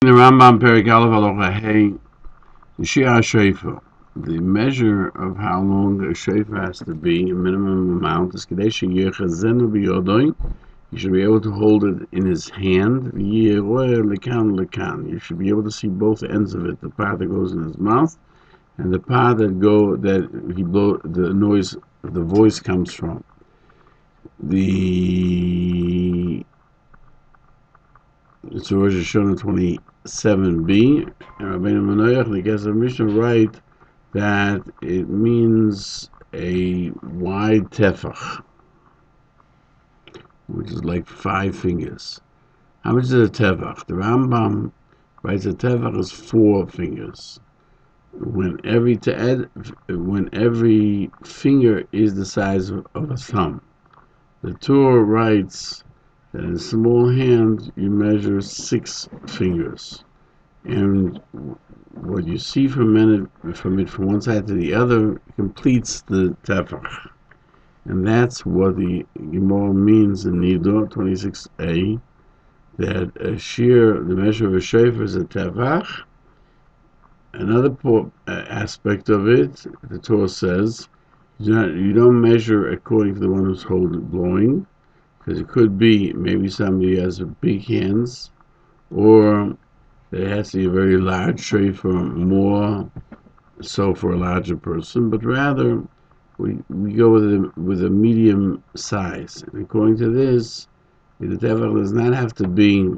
The Rambam Perek Aleph Halacha Hey Shiur Shofar. The measure of how long a shofar has to be, a minimum amount, is Kadesh Yechazenu b'Yodoi. You should be able to hold it in his hand. Yeroeh lekan lekan. You should be able to see both ends of it, the part that goes in his mouth and the part that the noise, the voice comes from. It's Rosh Hashanah 27b, and Rabbeinu Manoach, the guest of Mishnah, write that it means a wide tefach, which is like 5 fingers. How much is a tefach? The Rambam writes a tefach is 4 fingers. When every finger is the size of a thumb. The Torah writes that in a small hand you measure 6 fingers, and what you see from it from one side to the other completes the tefach, and that's what the Gemara means in Nido 26a, that a shiur, the measure of a shofar, is a tefach. Another aspect of it, the Torah says, you don't measure according to the one who's blowing, because it could be maybe somebody has big hands, or it has to be a very large shofar, more so for a larger person, but rather we go with a medium size. And according to this, the tefach does not have to be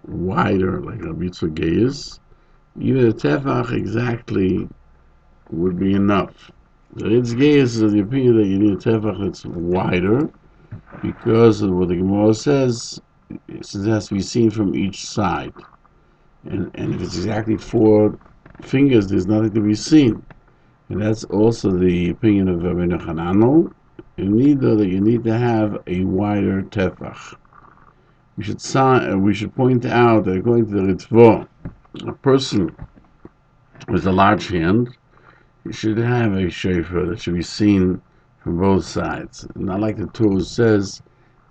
wider like a mitzvah geis. Even a tefach exactly would be enough. The Ritz geis is the opinion that you need a tefach that's wider, because of what the Gemara says, it has to be seen from each side. And if it's exactly 4 fingers, there's nothing to be seen. And that's also the opinion of Rabbeinu Hananel. You need to have a wider tefach. We should point out that according to the Ritva, a person with a large hand, he should have a shofar that should be seen from both sides. Not like the Torah says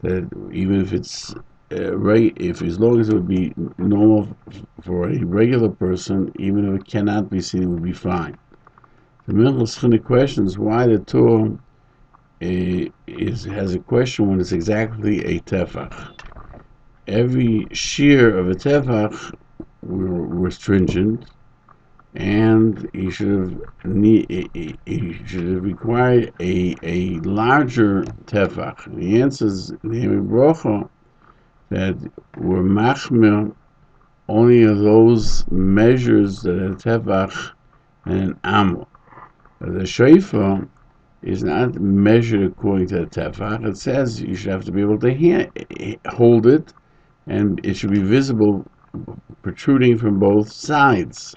that even if it's if as long as it would be normal for a regular person, even if it cannot be seen, it would be fine. The Milchus questions why the Torah has a question when it's exactly a tefach. Every shiur of a tefach were stringent, and he should have required a larger tefach. The answer is in the Brocha that were machmir only of those measures that are tefach and an amor. The shofar is not measured according to the tefach. It says you should have to be able to hold it, and it should be visible, protruding from both sides.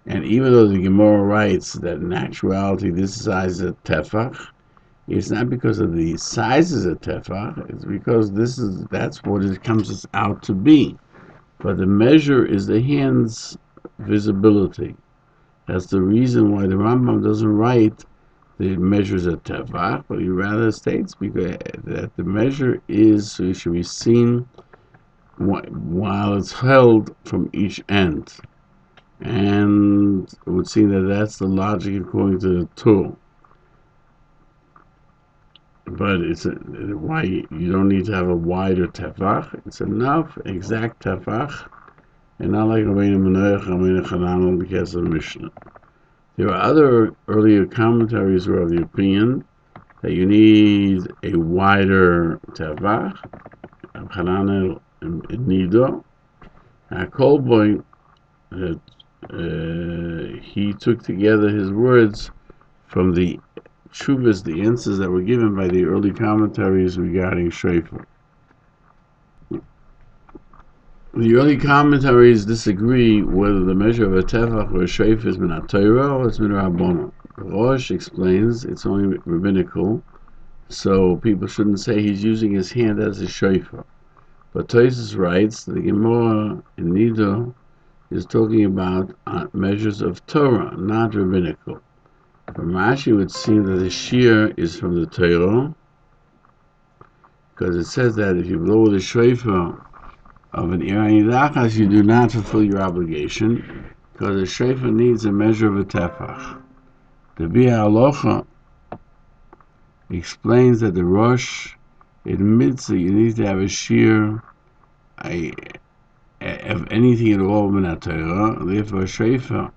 And even though the Gemara writes that in actuality this size is a tefach, it's not because of the sizes of tefach, it's because that's what it comes out to be. But the measure is the hand's visibility. That's the reason why the Rambam doesn't write the measures of tefach, but he rather states that the measure is so it should be seen while it's held from each end. And it would seem that that's the logic according to the Torah. But why you don't need to have a wider tefach. It's enough exact tefach, and not like Rabbeinu Manoach, Rabbeinu Hananel, because of Mishnah. There are other earlier commentaries who are of the opinion that you need a wider tefach. Hananel and Nido. Kolboy, he took together his words from the tshuvas, the answers that were given by the early commentaries regarding shofar. The early commentaries disagree whether the measure of a tefach or a shofar is min HaTorah or it's min Rabbanan. Rosh explains it's only rabbinical, so people shouldn't say he's using his hand as a shofar. But Tosfos writes that the Gemara in Nido is talking about measures of Torah, not rabbinical. From Rashi, it would seem that the shiur is from the Torah, because it says that if you blow the shofar of an irayidachas, you do not fulfill your obligation, because a shofar needs a measure of a tefach. The Bia Halacha explains that the Rosh admits that you need to have a shiur of anything at all in the Torah. Therefore, a shofar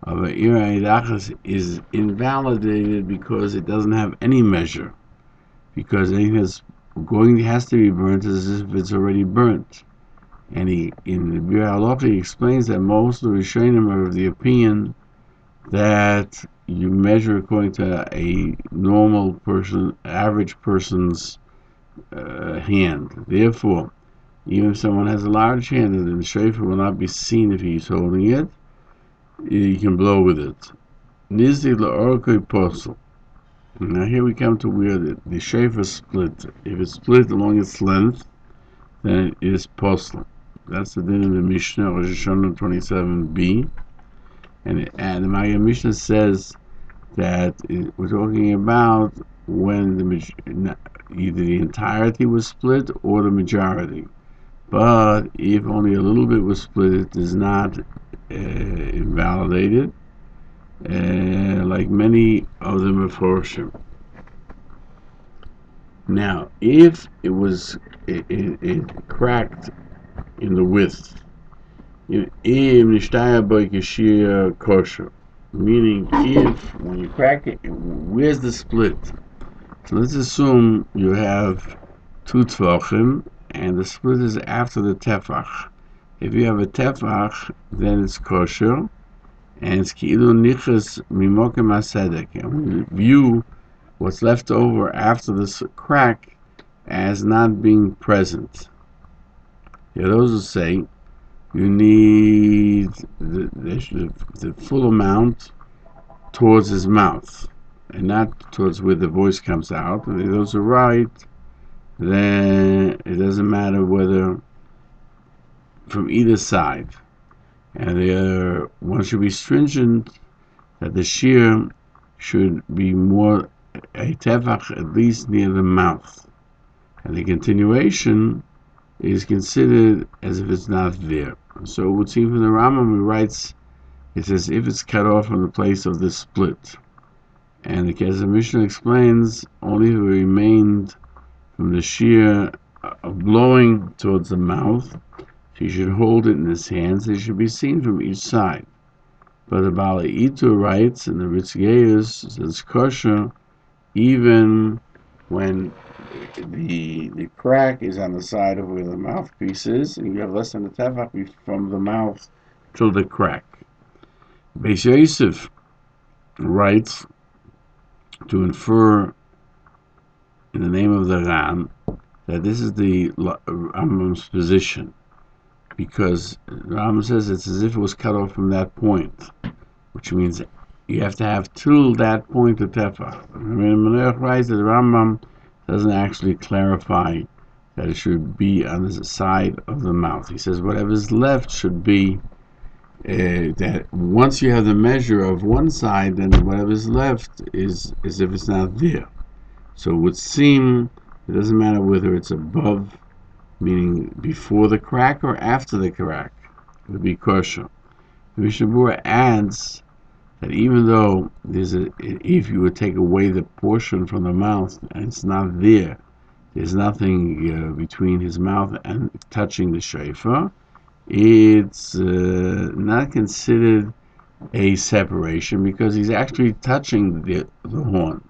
of an irayidachas is invalidated because it doesn't have any measure. Because anything that's has to be burnt as if it's already burnt. And in the Bir Halacha, he explains that most of the Rishonim are of the opinion that you measure according to a normal person, average person's hand. Therefore, even if someone has a large hand, then the shofar will not be seen if he's holding it. You can blow with it. Nizdi la'orkoi posel. Now here we come to where the shofar split. If it's split along its length, then it is posel. That's the din in the Mishnah, Rosh Hashanah 27b. And the Maggid Mishnah says that we're talking about when either the entirety was split or the majority. But if only a little bit was split, it is not invalidated, like many of the Meforshim. Now, if it cracked in the width, meaning if when you crack it, where's the split? So let's assume you have two tvachim, and the split is after the tefach. If you have a tefach, then it's kosher, and it's ki'ilu nichas mimokem hasedek. And we view what's left over after this crack as not being present. There are those who say you need the full amount towards his mouth and not towards where the voice comes out. And if those are right, then it doesn't matter whether from either side. And one should be stringent that the shiur should be more a tefach at least near the mouth. And the continuation is considered as if it's not there. So it would seem from the Rambam, he writes, it says if it's cut off from the place of the split. And as the Mishnah explains, only if it remained from the shiur of blowing towards the mouth, he should hold it in his hands. It should be seen from each side. But the Baalei Itur writes, and the Ritzgeus says kosher, even when the crack is on the side of where the mouthpiece is, and you have less than a tefach from the mouth till the crack. Beis Yosef writes to infer in the name of the Ran that this is the Rambam's position, because Rambam says it's as if it was cut off from that point, which means you have to have till that point of tefach. Menorach writes that the Rambam doesn't actually clarify that it should be on the side of the mouth. He says whatever's left should be that once you have the measure of one side, then whatever's left is as if it's not there. So it would seem it doesn't matter whether it's above, meaning before the crack or after the crack. It would be kosher. The Mishnah Berurah adds that even though if you would take away the portion from the mouth and it's not there, there's nothing between his mouth and touching the shofar, it's not considered a separation because he's actually touching the horn.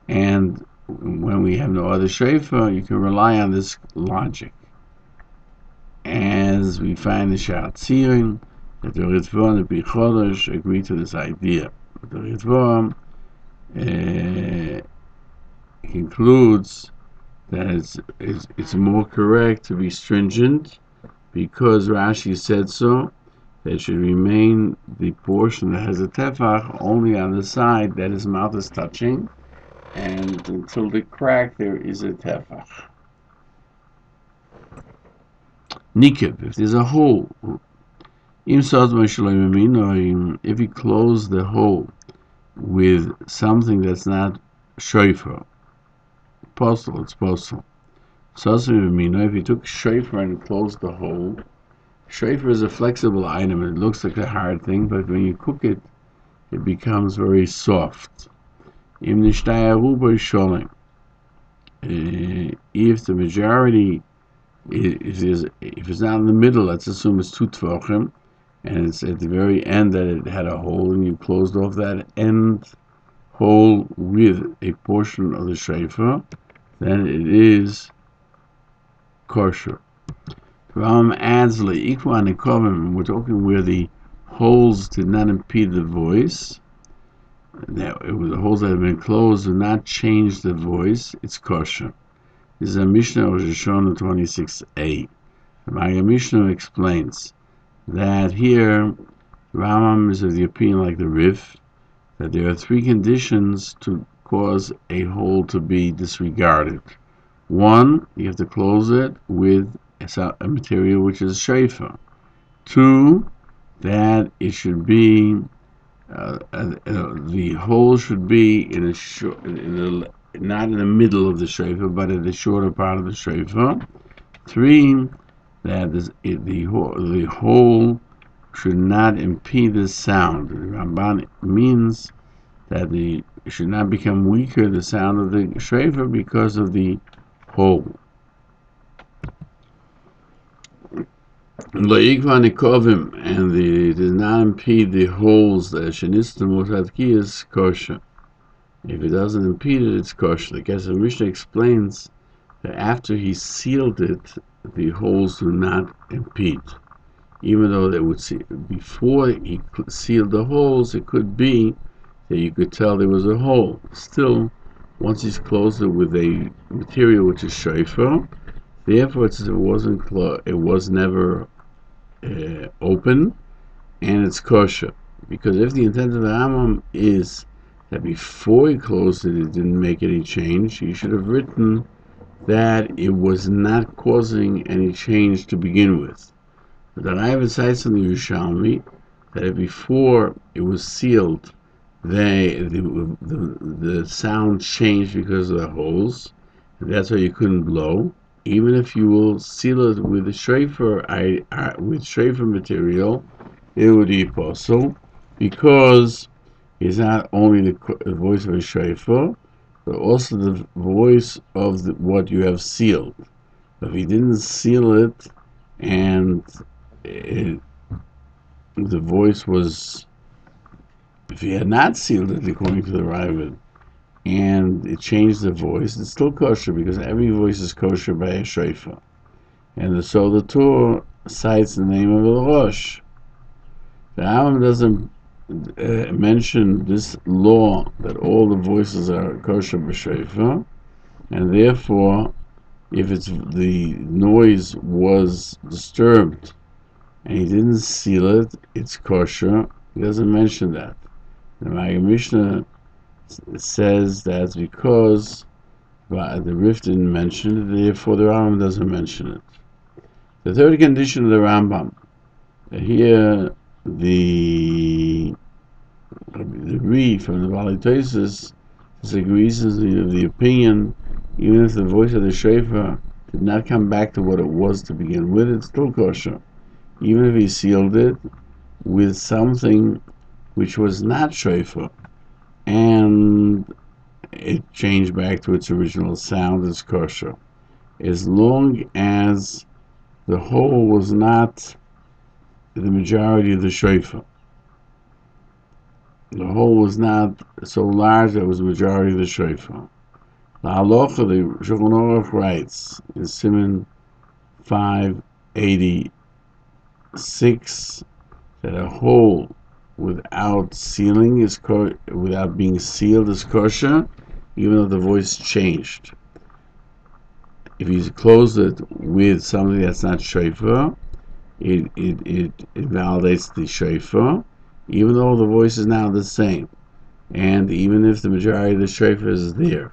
And when we have no other shofar, you can rely on this logic. As we find the Sha'ar Tzion, that the Ritva and the Peirush agree to this idea. The Ritva concludes that it's more correct to be stringent because Rashi said so, that it should remain the portion that has a tefach only on the side that his mouth is touching, and until the crack there is a tefach. Nikib, if there's a hole, if he closed the hole with something that's not shofar, posel, it's posel. If you took shofar and closed the hole, shofar is a flexible item. It looks like a hard thing, but when you cook it, it becomes very soft. If the majority, if it's not in the middle, let's assume it's two tvachim, and it's at the very end that it had a hole, and you closed off that end hole with a portion of the shofar, then it is kosher. Rambam adds le'ikva nekovim. We're talking where the holes did not impede the voice. That it was the holes that had been closed did not change the voice. It's kosher. This is a Mishnah of Rosh Hashanah 26a. The Maggid Mishnah explains that here Rambam is of the opinion, like the Rif, that there are three conditions to cause a hole to be disregarded. One, you have to close it with a material which is shofar. Two, that it should be the hole should be not in the middle of the shofar, but in the shorter part of the shofar. Three, that the hole should not impede the sound. The Ramban means that it should not become weaker, the sound of the shofar, because of the hole. And it does not impede the holes that is kosher. If it doesn't impede it, it's kosher. The Kesef Mishnah explains that after he sealed it, the holes do not impede. Even though they would see before he sealed the holes, it could be that you could tell there was a hole. Still, once he's closed it with a material which is shofar, therefore it was never open, and it's kosher. Because if the intent of the Rambam is that before he closed it, it didn't make any change, he should have written that it was not causing any change to begin with. But the Rae cites in the Yerushalmi that if before it was sealed, the sound changed because of the holes, and that's why you couldn't blow. Even if you will seal it with the shofar, with shofar material, it would be possible, because it's not only the voice of a shofar, but also the voice of what you have sealed. If he didn't seal it, and the voice was, if he had not sealed it according to the Ravid, and it changed the voice, it's still kosher, because every voice is kosher by a shofar. And so the Torah cites the name of the Rosh. The Rambam doesn't mention this law that all the voices are kosher by shofar, and therefore, if the noise was disturbed and he didn't seal it, it's kosher. He doesn't mention that. The Maggid Mishnah says that's because the Rif didn't mention it, therefore the Rambam doesn't mention it. The third condition of the Rambam, here the Ri from the Bali Tosis disagrees of the opinion, even if the voice of the shofar did not come back to what it was to begin with, it's still kosher. Even if he sealed it with something which was not shofar, and it changed back to its original sound, it's kosher, as long as the hole was not the majority of the shofar. The hole was not so large that it was the majority of the shofar. The Halacha, the Shulchan Aruch writes in Siman 586 that a hole without sealing without being sealed is kosher, even though the voice changed. If you close it with something that's not shofar, it validates the shofar, even though the voice is now the same, and even if the majority of the shofar is there.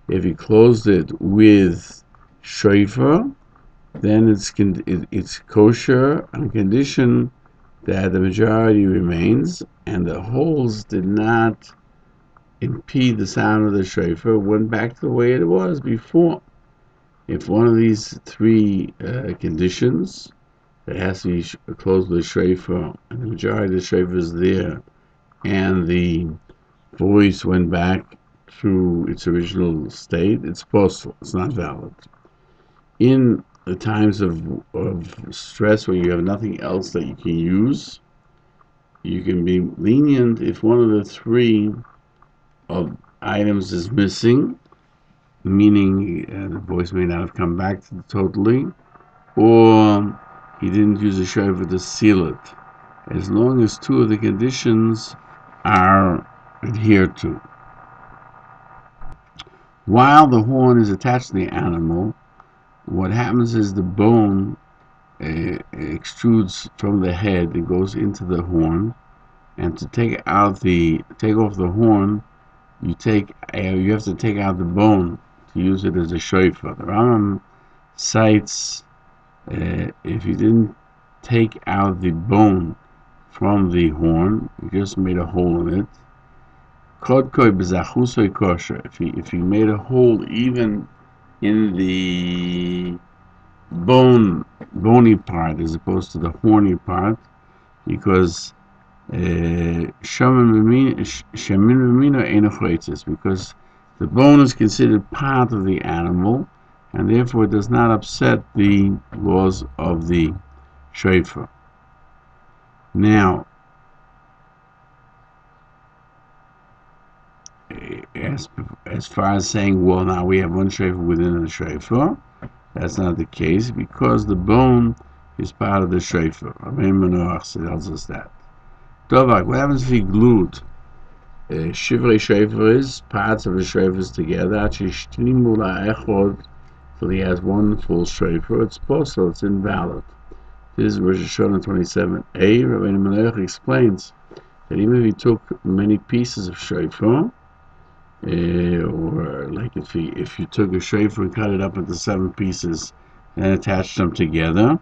If you closed it with shofar, then it's kosher on condition that the majority remains, and the holes did not impede the sound of the shofar, went back to the way it was before. If one of these three conditions, it has to be close to the shofar, and the majority of the shofar is there, and the voice went back to its original state, it's possible. It's not valid. In the times of stress where you have nothing else that you can use, you can be lenient if one of the three of items is missing, meaning the voice may not have come back totally, or he didn't use a shofar to seal it. As long as two of the conditions are adhered to. While the horn is attached to the animal, what happens is the bone extrudes from the head and goes into the horn, and to take off the horn, you have to take out the bone to use it as a shofar. The Rambam cites if you didn't take out the bone from the horn, you just made a hole in it. If you made a hole even in the bony part as opposed to the horny part, because because the bone is considered part of the animal, and therefore it does not upset the laws of the shofar. Now, as far as saying, well, now we have one shofar within the shofar, that's not the case, because the bone is part of the shofar. Tells us that. What happens if he glued shivrei shofars, parts of the shofars together, till he has one full shofar? It's possible, it's invalid. This is Rosh Hashanah 27a. Rabbi Menach explains that even if he took many pieces of shofar, or like if you took a shofar and cut it up into 7 pieces and attached them together,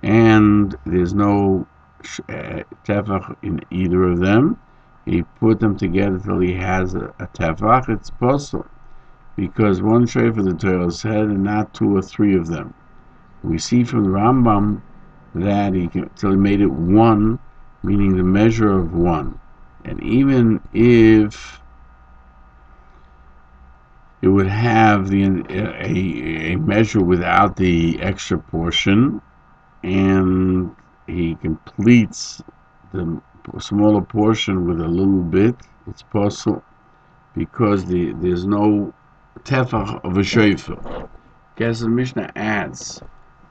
and there's no tefach in either of them, he put them together till he has a tefach, it's possible, because one shofar the Torah said, and not 2 or 3 of them. We see from the Rambam that till he made it 1, meaning the measure of 1. And even if it would have a measure without the extra portion, and he completes the smaller portion with a little bit, it's possible, because there's no tefach of a shofar. Because the Mishnah adds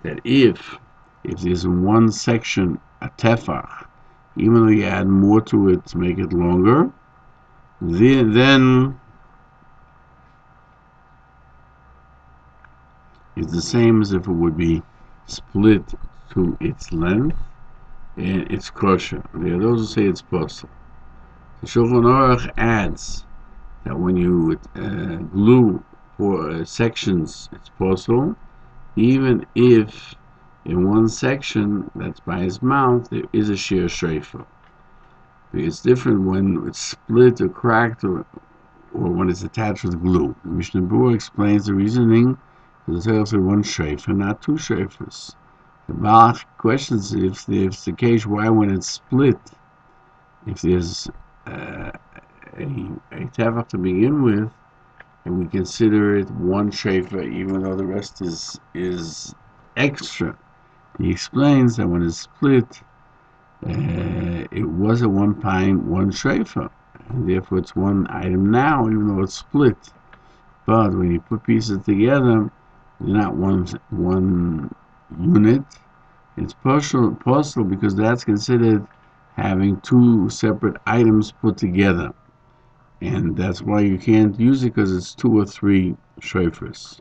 that if there's in one section a tefach, even though you add more to it to make it longer, then it's the same as if it would be split to its length, and it's kosher. There are those who say it's possible. The Shulchan Aruch adds that when you glue for sections, it's possible, even if in one section that's by his mouth there is a shiur shofar. It's different when it's split or cracked, or when it's attached with glue. The Mishnah Berurah explains the reasoning. There's also one shofar, not 2 shofars. The Balach questions if it's the case, why when it's split, if there's a tefach to begin with, and we consider it one shofar, even though the rest is extra. He explains that when it's split, it was at one time 1 shofar, and therefore it's 1 item now, even though it's split. But when you put pieces together, they're not one unit. It's possible because that's considered having 2 separate items put together, and that's why you can't use it, because it's 2 or 3 shofars.